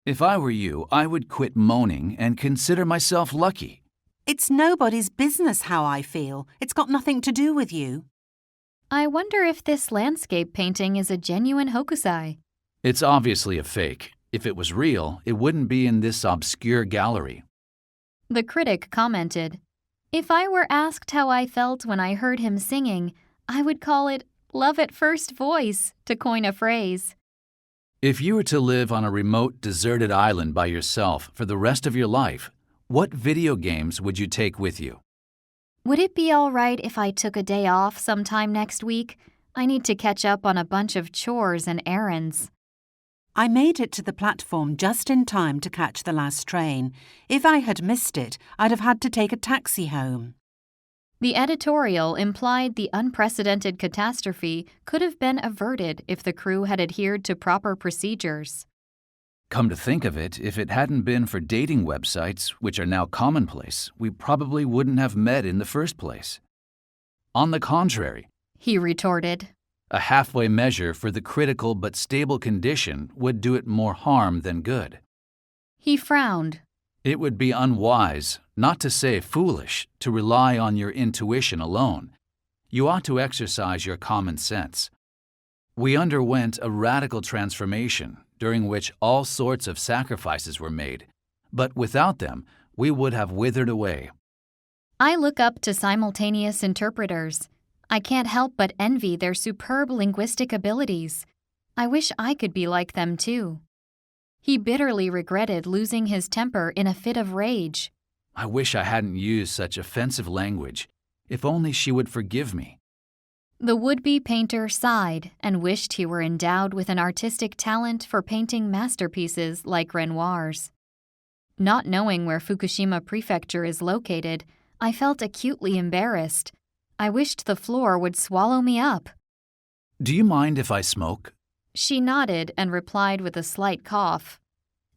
If I were you, I would quit moaning and consider myself lucky. It's nobody's business how I feel. It's got nothing to do with you. I wonder if this landscape painting is a genuine hokusai. It's obviously a fake. If it was real, it wouldn't be in this obscure gallery. The critic commented, "If I were asked how I felt when I heard him singing, I would call it love at first voice, to coin a phrase." If you were to live on a remote, deserted island by yourself for the rest of your life, what video games would you take with you? Would it be all right if I took a day off sometime next week? I need to catch up on a bunch of chores and errands. I made it to the platform just in time to catch the last train. If I had missed it, I'd have had to take a taxi home. The editorial implied the unprecedented catastrophe could have been averted if the crew had adhered to proper procedures. Come to think of it, if it hadn't been for dating websites, which are now commonplace, we probably wouldn't have met in the first place. On the contrary, he retorted, a halfway measure for the critical but stable condition would do it more harm than good. He frowned. It would be unwise, not to say foolish, to rely on your intuition alone. You ought to exercise your common sense. We underwent a radical transformation, during which all sorts of sacrifices were made, but without them, we would have withered away. I look up to simultaneous interpreters. I can't help but envy their superb linguistic abilities. I wish I could be like them too. He bitterly regretted losing his temper in a fit of rage. I wish I hadn't used such offensive language. If only she would forgive me. The would-be painter sighed and wished he were endowed with an artistic talent for painting masterpieces like Renoir's. Not knowing where Fukushima Prefecture is located, I felt acutely embarrassed. I wished the floor would swallow me up. Do you mind if I smoke? She nodded and replied with a slight cough.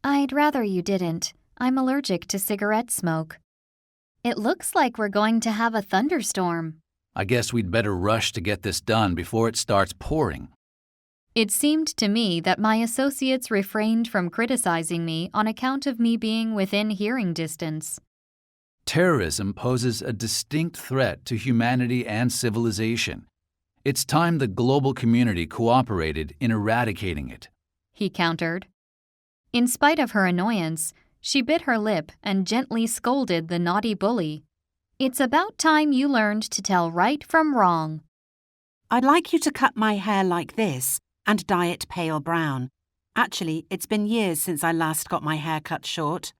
I'd rather you didn't. I'm allergic to cigarette smoke. It looks like we're going to have a thunderstorm. I guess we'd better rush to get this done before it starts pouring. It seemed to me that my associates refrained from criticizing me on account of me being within hearing distance. Terrorism poses a distinct threat to humanity and civilization. It's time the global community cooperated in eradicating it, he countered. In spite of her annoyance, she bit her lip and gently scolded the naughty bully. It's about time you learned to tell right from wrong. I'd like you to cut my hair like this and dye it pale brown. Actually, it's been years since I last got my hair cut short.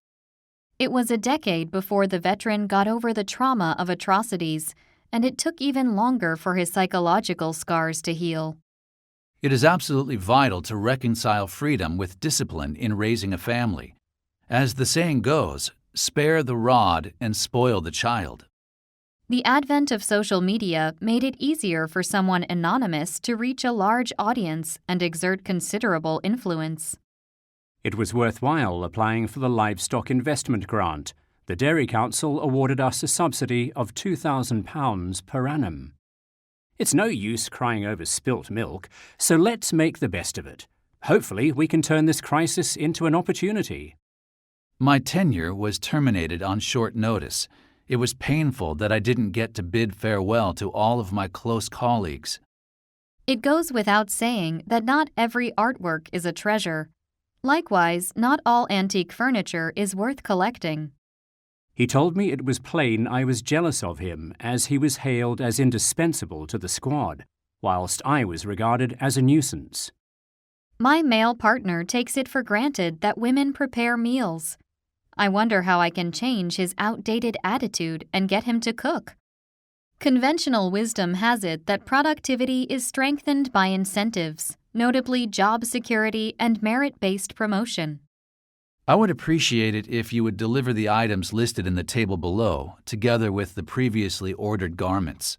It was a decade before the veteran got over the trauma of atrocities, and it took even longer for his psychological scars to heal. It is absolutely vital to reconcile freedom with discipline in raising a family. As the saying goes, spare the rod and spoil the child. The advent of social media made it easier for someone anonymous to reach a large audience and exert considerable influence. It was worthwhile applying for the Livestock Investment Grant. The Dairy Council awarded us a subsidy of £2,000 per annum. It's no use crying over spilt milk, so let's make the best of it. Hopefully, we can turn this crisis into an opportunity. My tenure was terminated on short notice. It was painful that I didn't get to bid farewell to all of my close colleagues. It goes without saying that not every artwork is a treasure. Likewise, not all antique furniture is worth collecting. He told me it was plain I was jealous of him, as he was hailed as indispensable to the squad, whilst I was regarded as a nuisance. My male partner takes it for granted that women prepare meals. I wonder how I can change his outdated attitude and get him to cook. Conventional wisdom has it that productivity is strengthened by incentives, notably job security and merit-based promotion. I would appreciate it if you would deliver the items listed in the table below, together with the previously ordered garments.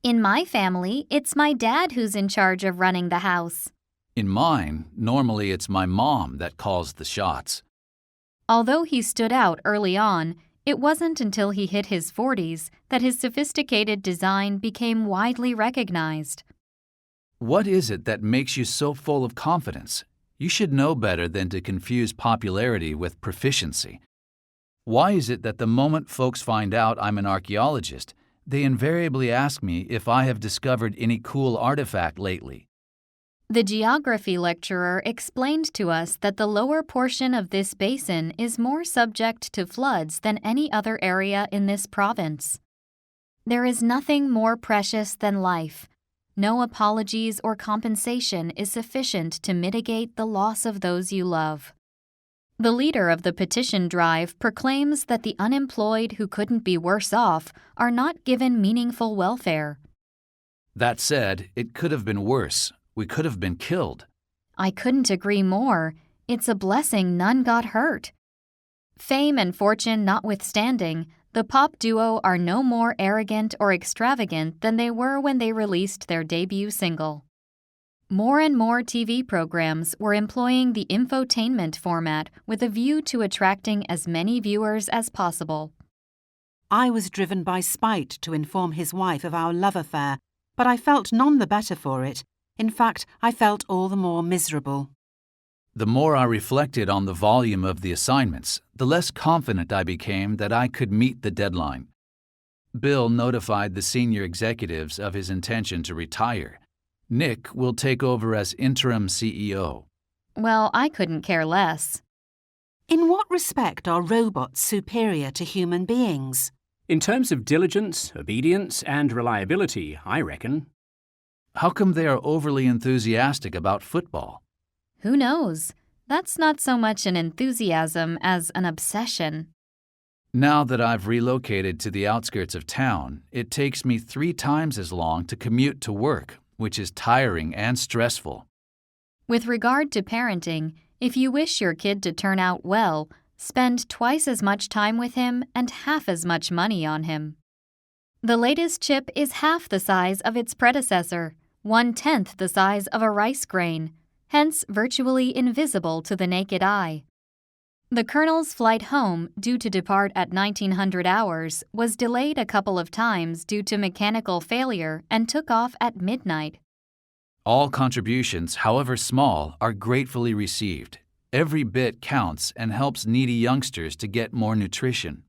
In my family, it's my dad who's in charge of running the house. In mine, normally it's my mom that calls the shots. Although he stood out early on, it wasn't until he hit his 40s that his sophisticated design became widely recognized. What is it that makes you so full of confidence? You should know better than to confuse popularity with proficiency. Why is it that the moment folks find out I'm an archaeologist, they invariably ask me if I have discovered any cool artifact lately? The geography lecturer explained to us that the lower portion of this basin is more subject to floods than any other area in this province. There is nothing more precious than life. No apologies or compensation is sufficient to mitigate the loss of those you love. The leader of the petition drive proclaims that the unemployed who couldn't be worse off are not given meaningful welfare. That said, it could have been worse. We could have been killed. I couldn't agree more. It's a blessing none got hurt. Fame and fortune notwithstanding, the pop duo are no more arrogant or extravagant than they were when they released their debut single. More and more TV programs were employing the infotainment format with a view to attracting as many viewers as possible. I was driven by spite to inform his wife of our love affair, but I felt none the better for it. In fact, I felt all the more miserable. The more I reflected on the volume of the assignments, the less confident I became that I could meet the deadline. Bill notified the senior executives of his intention to retire. Nick will take over as interim CEO. Well, I couldn't care less. In what respect are robots superior to human beings? In terms of diligence, obedience, and reliability, I reckon. How come they are overly enthusiastic about football? Who knows? That's not so much an enthusiasm as an obsession. Now that I've relocated to the outskirts of town, it takes me 3 times as long to commute to work, which is tiring and stressful. With regard to parenting, if you wish your kid to turn out well, spend twice as much time with him and half as much money on him. The latest chip is half the size of its predecessor, 1/10 the size of a rice grain, hence virtually invisible to the naked eye. The Colonel's flight home, due to depart at 1900 hours, was delayed a couple of times due to mechanical failure and took off at midnight. All contributions, however small, are gratefully received. Every bit counts and helps needy youngsters to get more nutrition.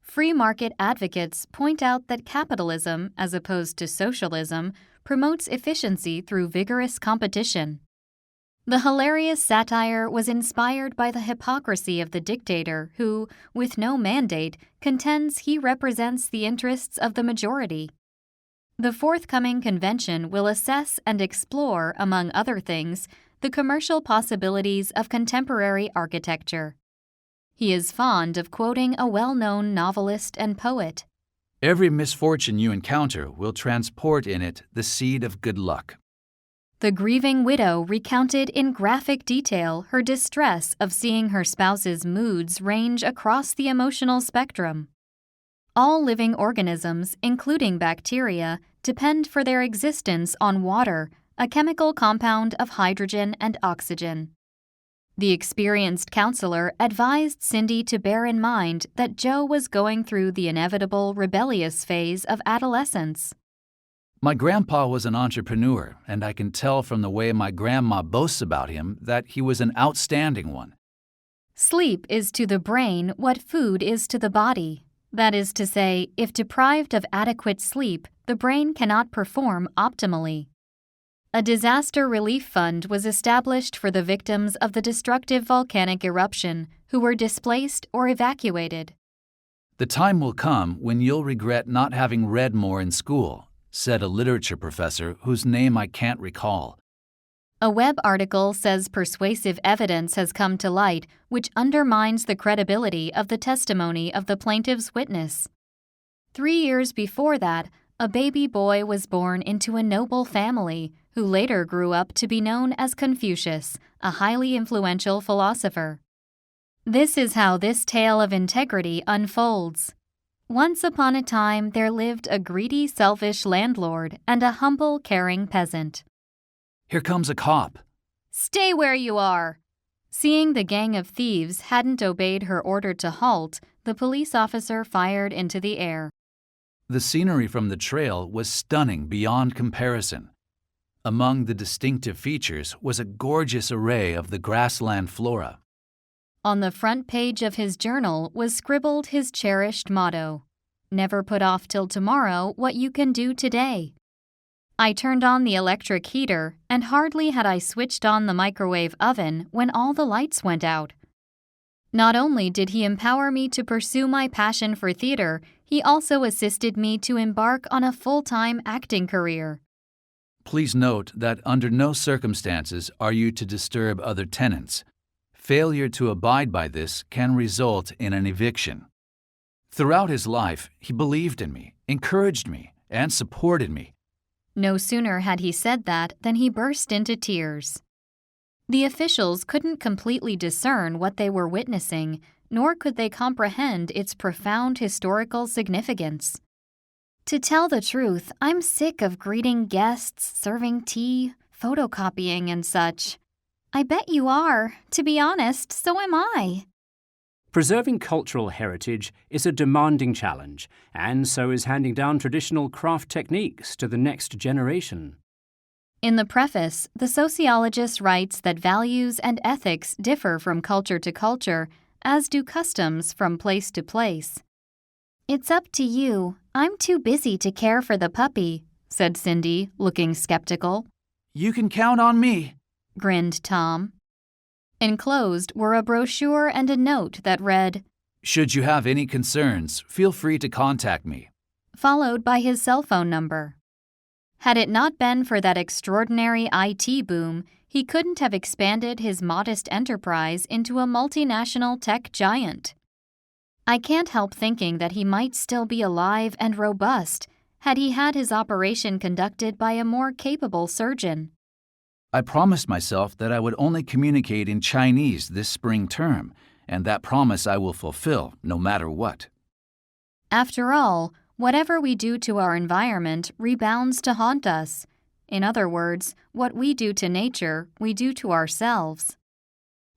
Free market advocates point out that capitalism, as opposed to socialism, promotes efficiency through vigorous competition. The hilarious satire was inspired by the hypocrisy of the dictator who, with no mandate, contends he represents the interests of the majority. The forthcoming convention will assess and explore, among other things, the commercial possibilities of contemporary architecture. He is fond of quoting a well-known novelist and poet. Every misfortune you encounter will transport in it the seed of good luck. The grieving widow recounted in graphic detail her distress of seeing her spouse's moods range across the emotional spectrum. All living organisms, including bacteria, depend for their existence on water, a chemical compound of hydrogen and oxygen. The experienced counselor advised Cindy to bear in mind that Joe was going through the inevitable rebellious phase of adolescence. My grandpa was an entrepreneur, and I can tell from the way my grandma boasts about him that he was an outstanding one. Sleep is to the brain what food is to the body. That is to say, if deprived of adequate sleep, the brain cannot perform optimally. A disaster relief fund was established for the victims of the destructive volcanic eruption who were displaced or evacuated. The time will come when you'll regret not having read more in school, said a literature professor whose name I can't recall. A web article says persuasive evidence has come to light which undermines the credibility of the testimony of the plaintiff's witness. 3 years before that, a baby boy was born into a noble family who later grew up to be known as Confucius, a highly influential philosopher. This is how this tale of integrity unfolds. Once upon a time there lived a greedy, selfish landlord and a humble, caring peasant. Here comes a cop. Stay where you are! Seeing the gang of thieves hadn't obeyed her order to halt, the police officer fired into the air. The scenery from the trail was stunning beyond comparison. Among the distinctive features was a gorgeous array of the grassland flora. On the front page of his journal was scribbled his cherished motto, "Never put off till tomorrow what you can do today." I turned on the electric heater, and hardly had I switched on the microwave oven when all the lights went out. Not only did he empower me to pursue my passion for theater, he also assisted me to embark on a full-time acting career. Please note that under no circumstances are you to disturb other tenants. Failure to abide by this can result in an eviction. Throughout his life, he believed in me, encouraged me, and supported me. No sooner had he said that than he burst into tears. The officials couldn't completely discern what they were witnessing, nor could they comprehend its profound historical significance. To tell the truth, I'm sick of greeting guests, serving tea, photocopying, and such. I bet you are. To be honest, so am I. Preserving cultural heritage is a demanding challenge, and so is handing down traditional craft techniques to the next generation. In the preface, the sociologist writes that values and ethics differ from culture to culture, as do customs from place to place. "It's up to you. I'm too busy to care for the puppy," said Cindy, looking skeptical. You can count on me, grinned Tom. Enclosed were a brochure and a note that read, Should you have any concerns, feel free to contact me. Followed by his cell phone number. Had it not been for that extraordinary IT boom, he couldn't have expanded his modest enterprise into a multinational tech giant. I can't help thinking that he might still be alive and robust had he had his operation conducted by a more capable surgeon. I promised myself that I would only communicate in Chinese this spring term, and that promise I will fulfill no matter what. After all, whatever we do to our environment rebounds to haunt us. In other words, what we do to nature, we do to ourselves.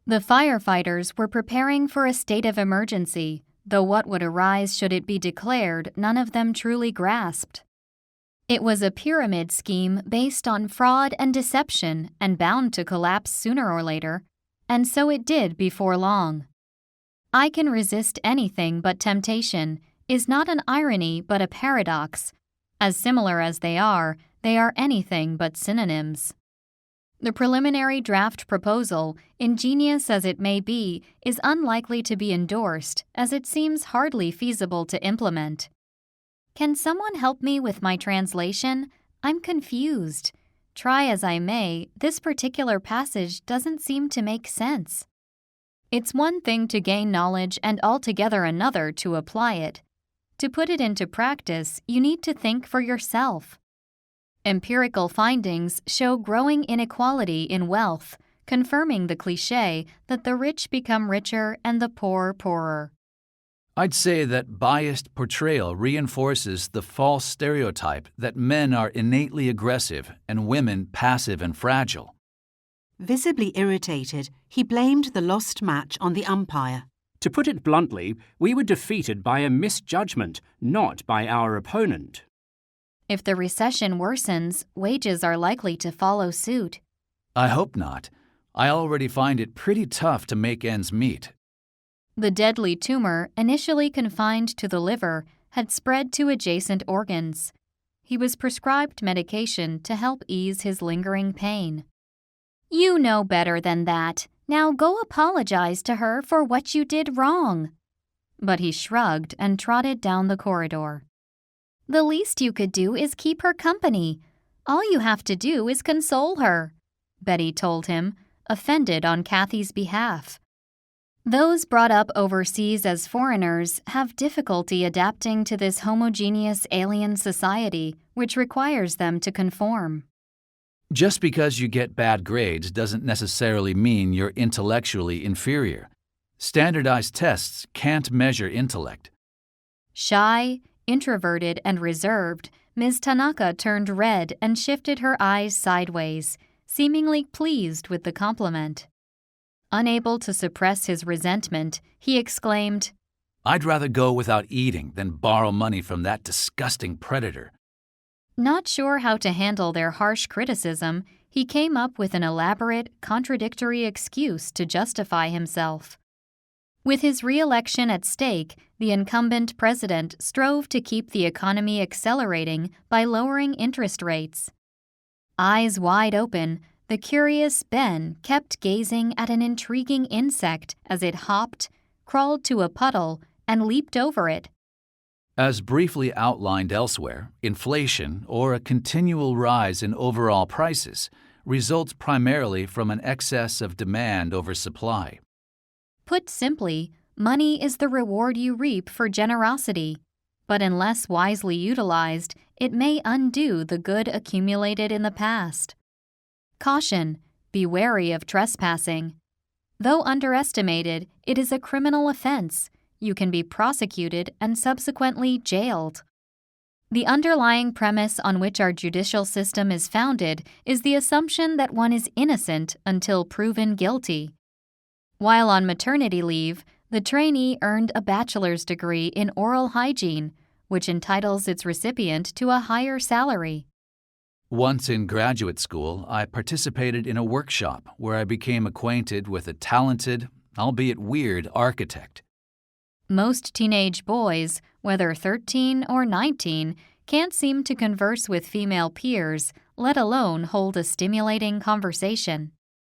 The firefighters were preparing for a state of emergency, though what would arise should it be declared, none of them truly grasped. It was a pyramid scheme based on fraud and deception and bound to collapse sooner or later, and so it did before long. "I can resist anything but temptation" is not an irony but a paradox. As similar as they are anything but synonyms. The preliminary draft proposal, ingenious as it may be, is unlikely to be endorsed as it seems hardly feasible to implement. "Can someone help me with my translation? I'm confused. Try as I may, this particular passage doesn't seem to make sense. It's one thing to gain knowledge and altogether another to apply it. To put it into practice, you need to think for yourself. Empirical findings show growing inequality in wealth, confirming the cliché that the rich become richer and the poor poorer. I'd say that biased portrayal reinforces the false stereotype that men are innately aggressive and women passive and fragile. Visibly irritated, he blamed the lost match on the umpire. To put it bluntly, we were defeated by a misjudgment, not by our opponent. If the recession worsens, wages are likely to follow suit. I hope not. I already find it pretty tough to make ends meet. The deadly tumor, initially confined to the liver, had spread to adjacent organs. He was prescribed medication to help ease his lingering pain. "You know better than that. Now go apologize to her for what you did wrong." But he shrugged and trotted down the corridor. "The least you could do is keep her company. All you have to do is console her," Betty told him, offended on Kathy's behalf. Those brought up overseas as foreigners have difficulty adapting to this homogeneous alien society, which requires them to conform. Just because you get bad grades doesn't necessarily mean you're intellectually inferior. Standardized tests can't measure intellect. Shy, introverted, and reserved, Ms. Tanaka turned red and shifted her eyes sideways, seemingly pleased with the compliment. Unable to suppress his resentment, he exclaimed, "I'd rather go without eating than borrow money from that disgusting predator." Not sure how to handle their harsh criticism, he came up with an elaborate, contradictory excuse to justify himself. With his re-election at stake, the incumbent president strove to keep the economy accelerating by lowering interest rates. Eyes wide open, the curious Ben kept gazing at an intriguing insect as it hopped, crawled to a puddle, and leaped over it. As briefly outlined elsewhere, inflation, or a continual rise in overall prices, results primarily from an excess of demand over supply. Put simply, money is the reward you reap for generosity, but unless wisely utilized, it may undo the good accumulated in the past. Caution: be wary of trespassing. Though underestimated, it is a criminal offense. You can be prosecuted and subsequently jailed. The underlying premise on which our judicial system is founded is the assumption that one is innocent until proven guilty. While on maternity leave, the trainee earned a bachelor's degree in oral hygiene, which entitles its recipient to a higher salary. Once in graduate school, I participated in a workshop where I became acquainted with a talented, albeit weird, architect. Most teenage boys, whether 13 or 19, can't seem to converse with female peers, let alone hold a stimulating conversation.